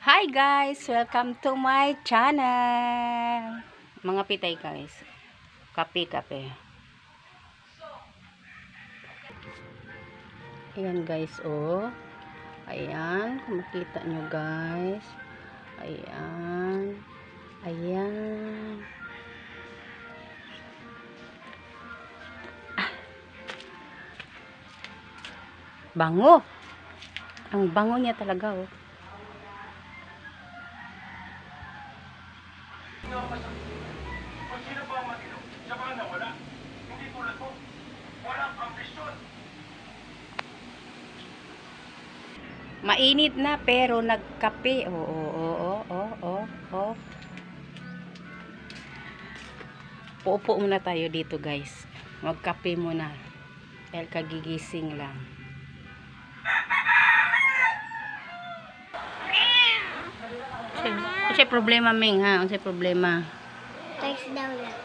Hi guys! Welcome to my channel! Mga pitay guys. Kape-kape. Ayan guys oh. Ayan. Kung makita nyo guys. Ayan. Ayan. Bango! Ang bango niya talaga oh. Kung sino ba ang matino, siya ba ang nawala? Hindi tulad mo. Walang ambisyon. Mainit na pero nagkape. Oo. Uupo muna tayo dito guys. Magkape muna. Dahil kagigising lang. Kasi problema Ming ha. Kasi problema. Text daw lang.